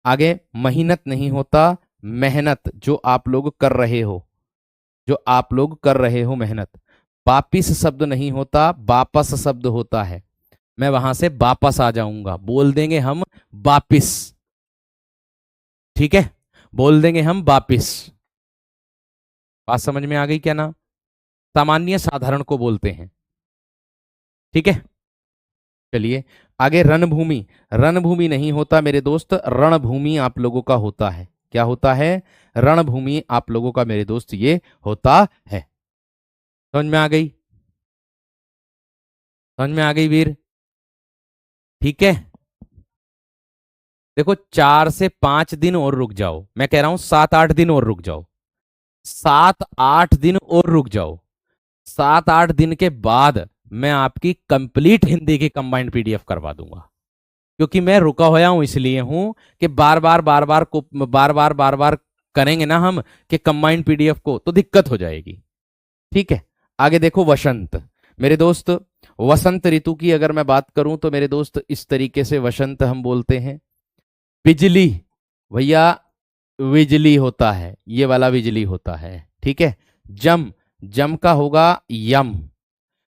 आगे मेहनत नहीं होता, मेहनत जो आप लोग कर रहे हो, जो आप लोग कर रहे हो मेहनत। वापिस शब्द नहीं होता, वापस शब्द होता है, मैं वहां से वापस आ जाऊंगा, बोल देंगे हम वापिस। ठीक है, बोल देंगे हम वापिस। बात समझ में आ गई क्या ना, सामान्य साधारण को बोलते हैं। ठीक है, चलिए आगे रणभूमि, रणभूमि नहीं होता मेरे दोस्त, रणभूमि आप लोगों का होता है, क्या होता है, रणभूमि आप लोगों का मेरे दोस्त ये होता है। समझ में आ गई, समझ में आ गई वीर। ठीक है, देखो 4 से 5 दिन और रुक जाओ, मैं कह रहा हूं 7-8 दिन और रुक जाओ, 7-8 दिन और रुक जाओ, 7-8 दिन के बाद मैं आपकी कंप्लीट हिंदी की कंबाइंड पीडीएफ करवा दूंगा। क्योंकि मैं रुका हुआ हूं इसलिए हूं कि बार बार करेंगे ना हम कि कंबाइंड पीडीएफ को, तो दिक्कत हो जाएगी। ठीक है, आगे देखो वसंत, मेरे दोस्त वसंत ऋतु की अगर मैं बात करूं तो मेरे दोस्त इस तरीके से वसंत हम बोलते हैं। बिजली, भैया बिजली होता है, ये वाला बिजली होता है। ठीक है, जम, जम का होगा यम।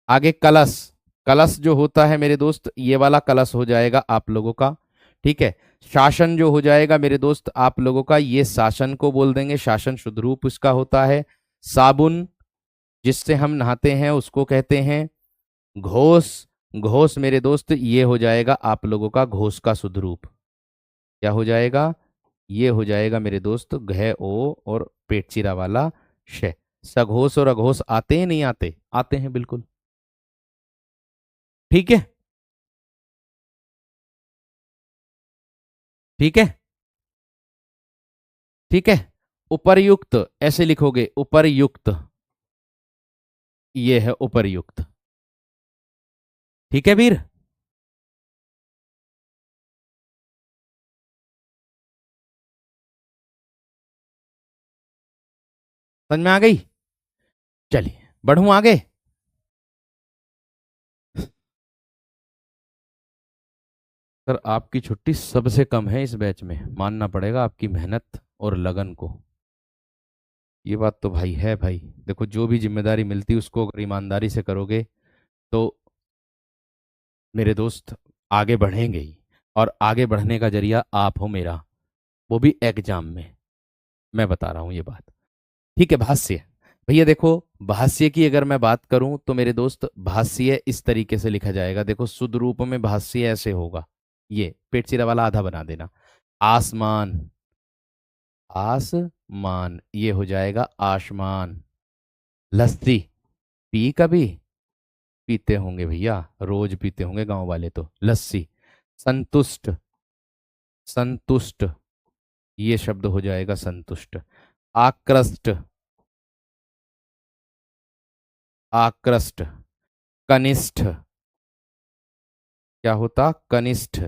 आगे कलश, कलश जो होता है मेरे दोस्त, ये वाला कलश हो जाएगा आप लोगों का। ठीक है, शासन जो हो जाएगा मेरे दोस्त आप लोगों का, ये शासन को बोल देंगे, शासन शुद्ध रूप इसका होता है। साबुन, जिससे हम नहाते हैं उसको कहते हैं। घोष, घोष मेरे दोस्त ये हो जाएगा आप लोगों का घोष का शुद्ध रूप, क्या हो जाएगा, ये हो जाएगा मेरे दोस्त घ ओ और पेट चिरा वाला श। सघोष और अघोष आते हैं नहीं आते, आते हैं बिल्कुल। ठीक है, ठीक है, ठीक है, उपर्युक्त ऐसे लिखोगे, उपर्युक्त, ये है उपर्युक्त। ठीक है वीर, समझ में आ गई। चलिए बढ़ूं आगे। सर आपकी छुट्टी सबसे कम है इस बैच में, मानना पड़ेगा आपकी मेहनत और लगन को, ये बात तो भाई है भाई। देखो जो भी जिम्मेदारी मिलती है उसको अगर ईमानदारी से करोगे तो मेरे दोस्त आगे बढ़ेंगे ही, और आगे बढ़ने का जरिया आप हो मेरा, वो भी एग्जाम में, मैं बता रहा हूं ये बात। ठीक है, भाष्य, भैया देखो भाष्य की अगर मैं बात करूं तो मेरे दोस्त भाष्य इस तरीके से लिखा जाएगा, देखो शुद्ध रूप में भाष्य ऐसे होगा, ये पेट चिरा वाला आधा बना देना। आसमान, मान, ये हो जाएगा आसमान। लस्सी, पी कभी? पीते होंगे भैया, रोज पीते होंगे गांव वाले तो लस्सी। संतुष्ट, संतुष्ट, ये शब्द हो जाएगा संतुष्ट। आकृष्ट, आकृष्ट। कनिष्ठ, क्या होता? कनिष्ठ।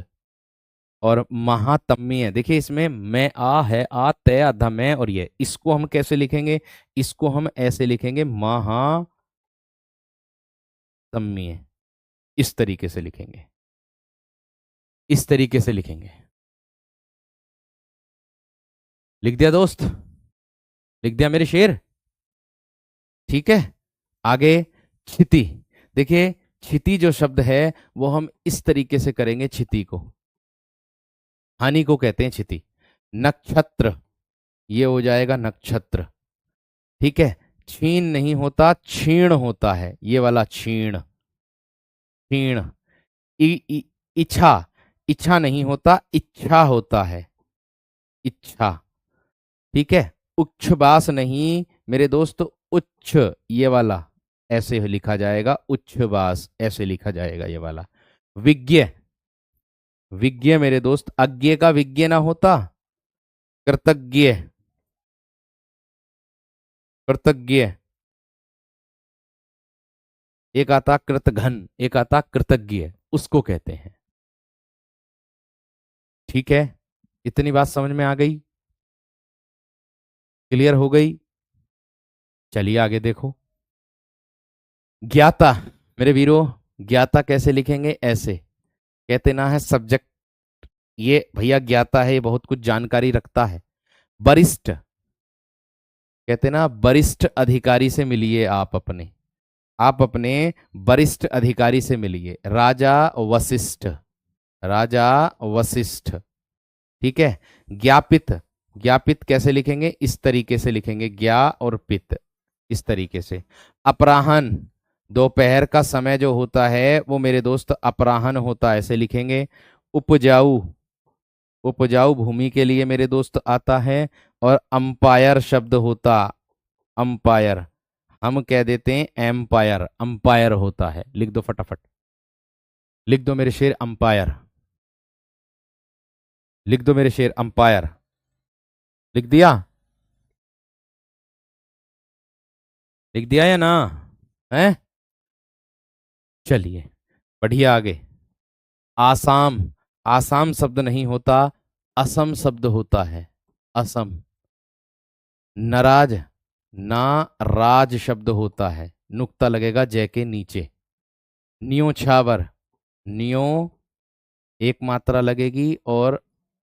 और महातम्य, देखिए इसमें मैं आ है, आ तय आधा मैं, और ये इसको हम कैसे लिखेंगे? इसको हम ऐसे लिखेंगे महातम्य, इस तरीके से लिखेंगे, इस तरीके से लिखेंगे। लिख दिया दोस्त? लिख दिया मेरे शेर? ठीक है। आगे क्षिति, देखिए क्षिति जो शब्द है वो हम इस तरीके से करेंगे, क्षिति को, हानि को कहते हैं क्षिति। नक्षत्र, ये हो जाएगा नक्षत्र। ठीक है। छीन नहीं होता, क्षीण होता है, ये वाला क्षीण, क्षीण। इच्छा, इच्छा नहीं होता, इच्छा होता है, इच्छा। ठीक है। उच्छ्वास नहीं मेरे दोस्त, उच्च, ये वाला ऐसे लिखा जाएगा, उच्छ्वास ऐसे लिखा जाएगा ये वाला। विज्ञ, विज्ञ मेरे दोस्त, अज्ञ का विज्ञ ना होता, कृतज्ञ, कृतज्ञ। एक आता कृतघ्न, एक आता कृतज्ञ, उसको कहते हैं। ठीक है। इतनी बात समझ में आ गई? क्लियर हो गई? चलिए आगे देखो। ज्ञाता, मेरे वीरों, ज्ञाता कैसे लिखेंगे? ऐसे कहते ना है सब्जेक्ट, ये भैया ज्ञाता है, ये बहुत कुछ जानकारी रखता है। वरिष्ठ, कहते ना वरिष्ठ अधिकारी से मिलिए आप अपने, आप अपने वरिष्ठ अधिकारी से मिलिए। राजा वशिष्ठ, राजा वशिष्ठ। ठीक है। ज्ञापित, ज्ञापित कैसे लिखेंगे? इस तरीके से लिखेंगे, ज्ञा और पित, इस तरीके से। अपराहन, दोपहर का समय जो होता है वो मेरे दोस्त अपराहन होता है, ऐसे लिखेंगे। उपजाऊ, उपजाऊ भूमि के लिए मेरे दोस्त आता है। और अंपायर शब्द होता, अंपायर, हम कह देते हैं एम्पायर, अंपायर होता है। लिख दो फटाफट, लिख दो मेरे शेर अंपायर, लिख दो मेरे शेर अंपायर। लिख दिया? लिख दिया या ना? है? चलिए बढ़िया आगे। आसाम, आसाम शब्द नहीं होता, असम शब्द होता है, असम। नाराज, ना राज शब्द होता है, नुक्ता लगेगा जय के नीचे। न्योछावर, न्यो एक मात्रा लगेगी और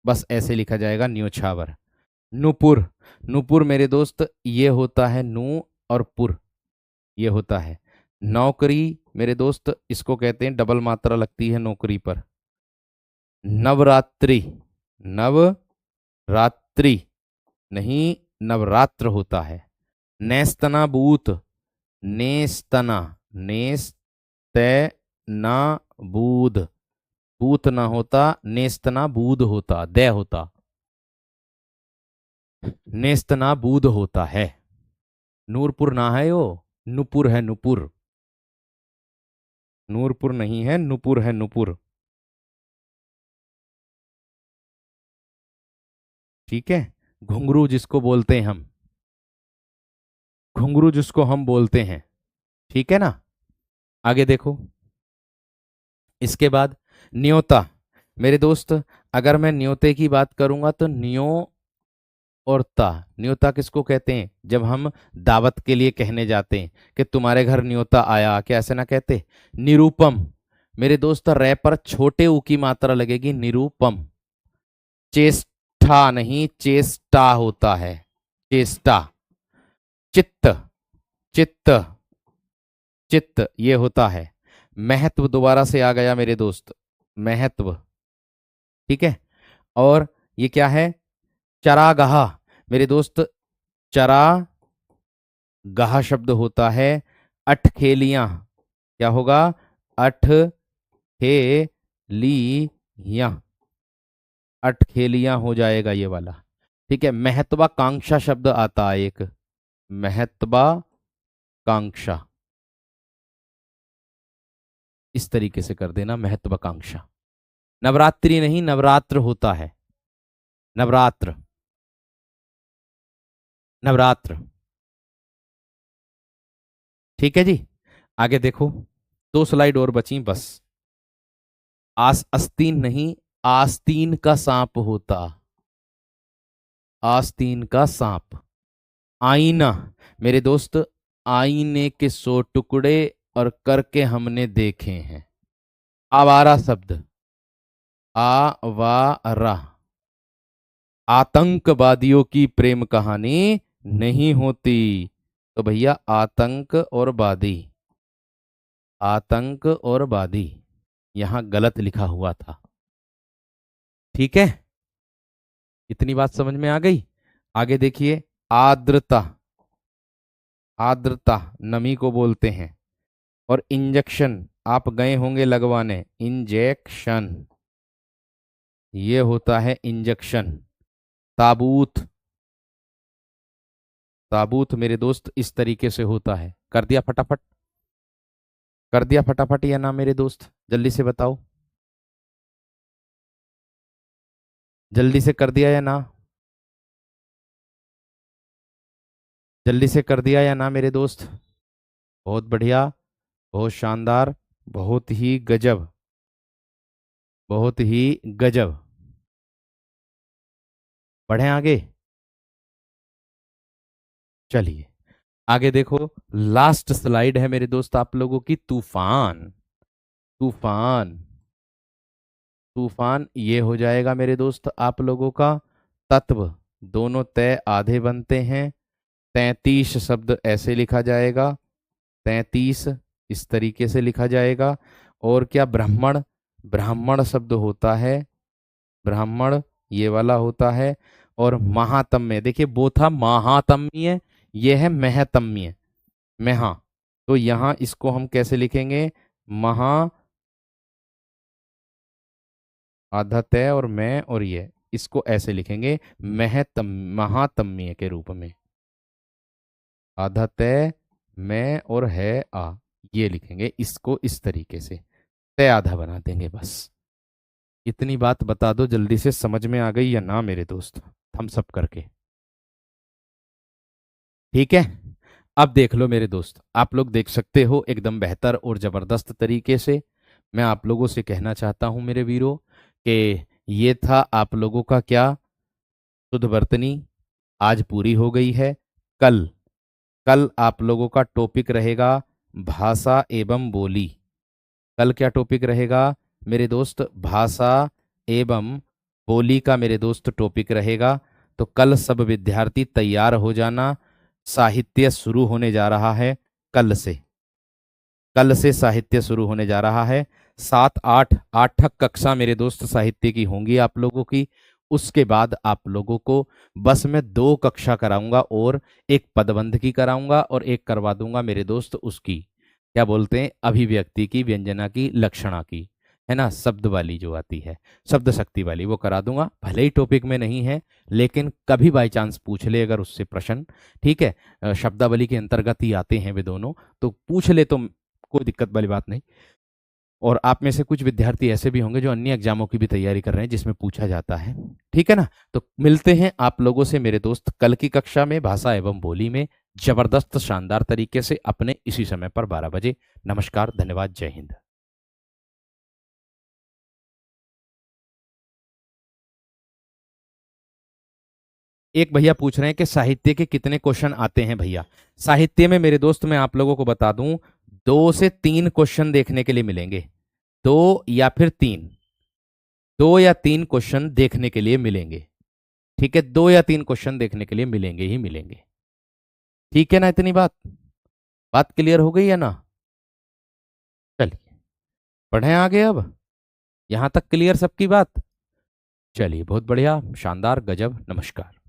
बस ऐसे लिखा जाएगा न्योछावर। नुपुर, नुपुर मेरे दोस्त ये होता है नू और पुर, ये होता है। नौकरी मेरे दोस्त इसको कहते हैं, डबल मात्रा लगती है नौकरी पर। नवरात्रि, नवरात्रि नहीं नवरात्र होता है। नेस्तनाबूत, नेस्तना, नेस्तनाबूद, बूत ना होता, नेस्तनाबूद होता, दे होता, नेस्तनाबूद होता है। नूरपुर ना है यो, नुपुर है, नुपुर, नूरपुर नहीं है, नुपुर है, नुपुर। ठीक है। घुंघरू जिसको बोलते हैं हम, घुंघरू जिसको हम बोलते हैं, ठीक है ना? आगे देखो। इसके बाद न्योता, मेरे दोस्त अगर मैं न्योते की बात करूंगा तो न्यो और ता, न्योता किसको कहते हैं? जब हम दावत के लिए कहने जाते हैं कि तुम्हारे घर न्योता आया, क्या ऐसे ना कहते? निरूपम, मेरे दोस्त रे पर छोटे ऊ की मात्रा लगेगी, निरूपम। चेष्टा नहीं चेष्टा होता है, चेष्टा। चित्त, चित्त, चित्त ये होता है। महत्व दोबारा से आ गया मेरे दोस्त, महत्व। ठीक है। और ये क्या है? चरागाह, मेरे दोस्त चरा गाह शब्द होता है। अठखेलियां, क्या होगा? अठखेलियां, अठखेलियां हो जाएगा ये वाला। ठीक है, महत्वाकांक्षा शब्द आता है एक, महत्वाकांक्षा, इस तरीके से कर देना, महत्वाकांक्षा। नवरात्रि नहीं, नवरात्र होता है, नवरात्र, नवरात्र। ठीक है जी। आगे देखो, 2 स्लाइड और बची बस। आस्तीन नहीं, आस्तीन का सांप होता, आस्तीन का सांप। आईना, मेरे दोस्त, आईने के 100 टुकड़े और करके हमने देखे हैं। आवारा शब्द, आवारा। आतंकवादियों की प्रेम कहानी नहीं होती, तो भैया आतंक और वादी, आतंक और वादी यहां गलत लिखा हुआ था। ठीक है, इतनी बात समझ में आ गई। आगे देखिए, आर्द्रता, आर्द्रता नमी को बोलते हैं। और इंजेक्शन, आप गए होंगे लगवाने, इंजेक्शन, ये होता है इंजेक्शन। ताबूत, ताबूत मेरे दोस्त इस तरीके से होता है। कर दिया फटाफट, कर दिया फटाफट या ना मेरे दोस्त, जल्दी से बताओ, जल्दी से कर दिया या ना, जल्दी से कर दिया या ना मेरे दोस्त। बहुत बढ़िया, बहुत शानदार, बहुत ही गजब, बहुत ही गजब। बढ़े आगे, चलिए आगे देखो। लास्ट स्लाइड है मेरे दोस्त आप लोगों की, तूफान, तूफान, तूफान ये हो जाएगा मेरे दोस्त आप लोगों का। तत्व, दोनों तय आधे बनते हैं। 33 शब्द ऐसे लिखा जाएगा, 33 इस तरीके से लिखा जाएगा। और क्या, ब्राह्मण, ब्राह्मण शब्द होता है, ब्राह्मण ये वाला होता है। और महातम्य, देखिए वो था महातम्य, ये है महतम्य, महा। तो यहां इसको हम कैसे लिखेंगे, महा, आधा तय और मैं और ये, इसको ऐसे लिखेंगे महतम, महातम्य के रूप में। आधा तय, मैं और है आ, ये लिखेंगे इसको इस तरीके से, तय आधा बना देंगे बस। इतनी बात बता दो जल्दी से, समझ में आ गई या ना मेरे दोस्त, थम्स अप करके। ठीक है, अब देख लो मेरे दोस्त, आप लोग देख सकते हो एकदम बेहतर और जबरदस्त तरीके से। मैं आप लोगों से कहना चाहता हूं मेरे वीरों कि ये था आप लोगों का क्या, शुद्ध वर्तनी आज पूरी हो गई है। कल, कल आप लोगों का टॉपिक रहेगा भाषा एवं बोली। कल क्या टॉपिक रहेगा मेरे दोस्त, भाषा एवं बोली का मेरे दोस्त टॉपिक रहेगा। तो कल सब विद्यार्थी तैयार हो जाना, साहित्य शुरू होने जा रहा है कल से, कल से साहित्य शुरू होने जा रहा है। 7 8 8 कक्षा मेरे दोस्त साहित्य की होंगी आप लोगों की। उसके बाद आप लोगों को बस मैं 2 कक्षा कराऊंगा, और एक पदबंध की कराऊंगा और एक करवा दूंगा मेरे दोस्त उसकी, क्या बोलते हैं, अभिव्यक्ति की, व्यंजना की, लक्षणा की, है ना, शब्द वाली जो आती है, शब्द शक्ति वाली, वो करा दूंगा। भले ही टॉपिक में नहीं है, लेकिन कभी बाई चांस पूछ ले अगर उससे प्रश्न, ठीक है, शब्दावली के अंतर्गत ही आते हैं वे दोनों, तो पूछ ले तो कोई दिक्कत वाली बात नहीं। और आप में से कुछ विद्यार्थी ऐसे भी होंगे जो अन्य एग्जामों की भी तैयारी कर रहे हैं जिसमें पूछा जाता है, ठीक है ना। तो मिलते हैं आप लोगों से मेरे दोस्त कल की कक्षा में, भाषा एवं बोली में, जबरदस्त शानदार तरीके से, अपने इसी समय पर 12 बजे। नमस्कार, धन्यवाद, जय हिंद। एक भैया पूछ रहे हैं कि साहित्य के कितने क्वेश्चन आते हैं भैया। साहित्य में मेरे दोस्त मैं आप लोगों को बता दूं, 2 से 3 क्वेश्चन देखने के लिए मिलेंगे, 2 या फिर 3, 2 या 3 क्वेश्चन देखने के लिए मिलेंगे। ठीक है, 2 या 3 क्वेश्चन देखने के लिए मिलेंगे ही मिलेंगे। ठीक है ना, इतनी बात, बात क्लियर हो गई है ना। चलिए बढ़े आगे अब, यहां तक क्लियर सबकी बात। चलिए बहुत बढ़िया, शानदार, गजब, नमस्कार।